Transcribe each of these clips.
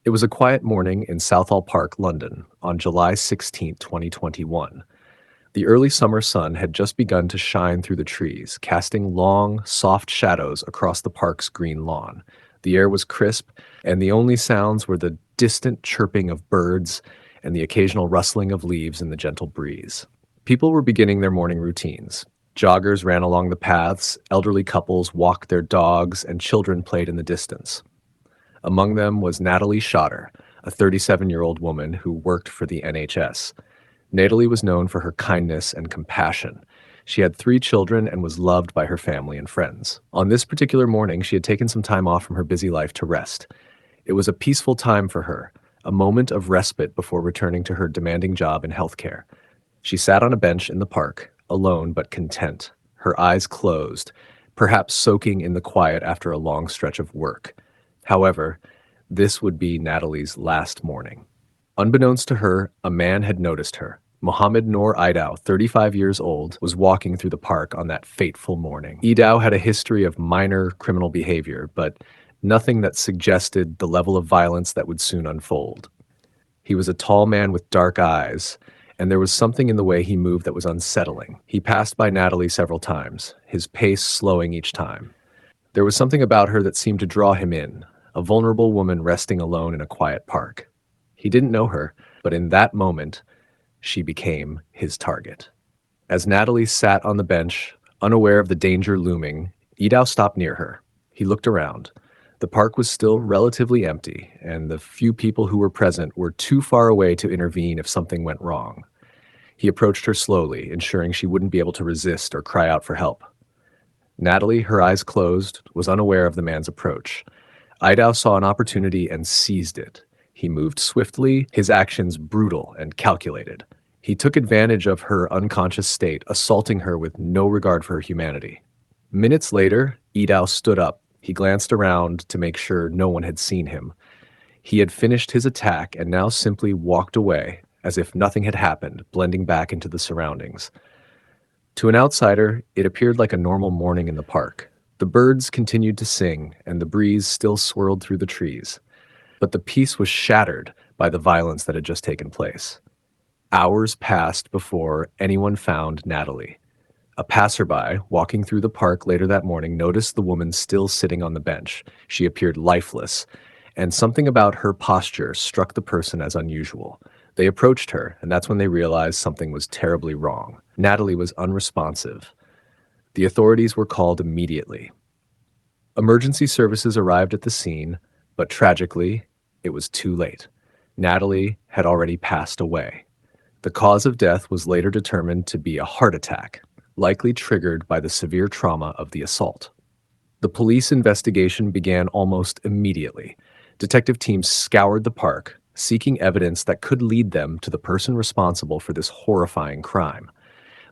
It was a quiet morning in Southall Park, London, on July 16, 2021. The early summer sun had just begun to shine through the trees, casting long, soft shadows across the park's green lawn. The air was crisp, and the only sounds were the distant chirping of birds and the occasional rustling of leaves in the gentle breeze. People were beginning their morning routines. Joggers ran along the paths, elderly couples walked their dogs, and children played in the distance. Among them was Natalie Shotter, a 37-year-old woman who worked for the NHS. Natalie was known for her kindness and compassion. She had 3 children and was loved by her family and friends. On this particular morning, she had taken some time off from her busy life to rest. It was a peaceful time for her, a moment of respite before returning to her demanding job in healthcare. She sat on a bench in the park, alone but content, her eyes closed, perhaps soaking in the quiet after a long stretch of work. However, this would be Natalie's last morning. Unbeknownst to her, a man had noticed her. Mohamed Iidow, 35 years old, was walking through the park on that fateful morning. Iidow had a history of minor criminal behavior, but nothing that suggested the level of violence that would soon unfold. He was a tall man with dark eyes, and there was something in the way he moved that was unsettling. He passed by Natalie several times, his pace slowing each time. There was something about her that seemed to draw him in, a vulnerable woman resting alone in a quiet park. He didn't know her, but in that moment, she became his target. As Natalie sat on the bench, unaware of the danger looming, Iidow stopped near her. He looked around. The park was still relatively empty, and the few people who were present were too far away to intervene if something went wrong. He approached her slowly, ensuring she wouldn't be able to resist or cry out for help. Natalie, her eyes closed, was unaware of the man's approach. Iidow saw an opportunity and seized it. He moved swiftly, his actions brutal and calculated. He took advantage of her unconscious state, assaulting her with no regard for her humanity. Minutes later, Iidow stood up. He glanced around to make sure no one had seen him. He had finished his attack and now simply walked away, as if nothing had happened, blending back into the surroundings. To an outsider, it appeared like a normal morning in the park. The birds continued to sing, and the breeze still swirled through the trees. But the peace was shattered by the violence that had just taken place. Hours passed before anyone found Natalie. A passerby walking through the park later that morning noticed the woman still sitting on the bench. She appeared lifeless, and something about her posture struck the person as unusual. They approached her, and that's when they realized something was terribly wrong. Natalie was unresponsive. The authorities were called immediately. Emergency services arrived at the scene, but tragically, it was too late. Natalie had already passed away. The cause of death was later determined to be a heart attack, likely triggered by the severe trauma of the assault. The police investigation began almost immediately. Detective teams scoured the park, seeking evidence that could lead them to the person responsible for this horrifying crime.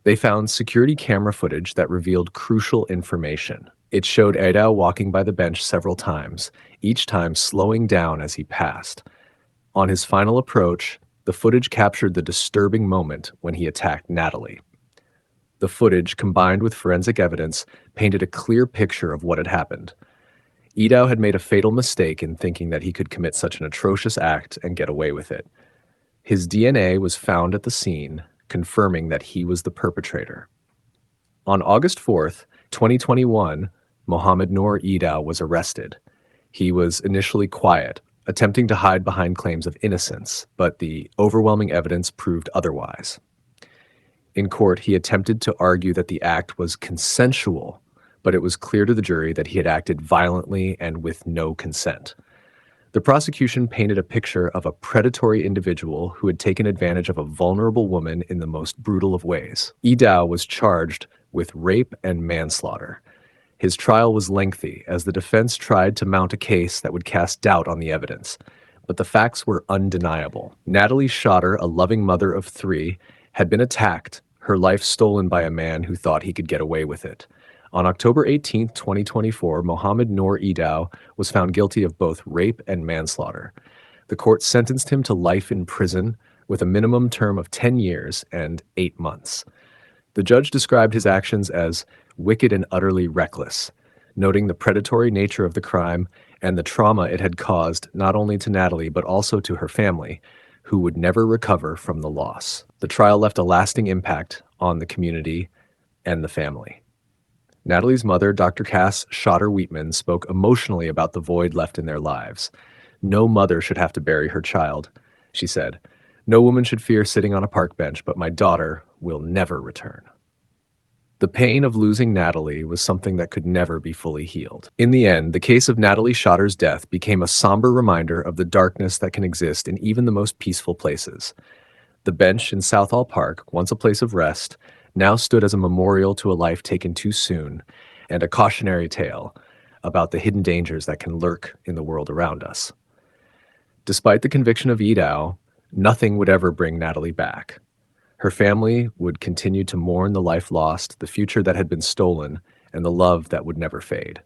They found security camera footage that revealed crucial information. It showed Iidow walking by the bench several times, each time slowing down as he passed. On his final approach, the footage captured the disturbing moment when he attacked Natalie. The footage, combined with forensic evidence, painted a clear picture of what had happened. Iidow had made a fatal mistake in thinking that he could commit such an atrocious act and get away with it. His DNA was found at the scene, confirming that he was the perpetrator. On August 4th, 2021, Mohamed Iidow was arrested. He was initially quiet, attempting to hide behind claims of innocence, but the overwhelming evidence proved otherwise. In court, he attempted to argue that the act was consensual, but it was clear to the jury that he had acted violently and with no consent. The prosecution painted a picture of a predatory individual who had taken advantage of a vulnerable woman in the most brutal of ways. Iidow was charged with rape and manslaughter. His trial was lengthy, as the defense tried to mount a case that would cast doubt on the evidence, but the facts were undeniable. Natalie Shotter, a loving mother of 3, had been attacked, her life stolen by a man who thought he could get away with it. On October 18, 2024, Mohamed Iidow was found guilty of both rape and manslaughter. The court sentenced him to life in prison with a minimum term of 10 years and 8 months. The judge described his actions as wicked and utterly reckless, noting the predatory nature of the crime and the trauma it had caused not only to Natalie but also to her family, who would never recover from the loss. The trial left a lasting impact on the community and the family. Natalie's mother, Dr. Cass Shotter-Wheatman, spoke emotionally about the void left in their lives. "No mother should have to bury her child," she said. "No woman should fear sitting on a park bench, but my daughter will never return." The pain of losing Natalie was something that could never be fully healed. In the end, the case of Natalie Shotter's death became a somber reminder of the darkness that can exist in even the most peaceful places. The bench in Southall Park, once a place of rest, now stood as a memorial to a life taken too soon and a cautionary tale about the hidden dangers that can lurk in the world around us. Despite the conviction of Iidow, nothing would ever bring Natalie back. Her family would continue to mourn the life lost, the future that had been stolen, and the love that would never fade.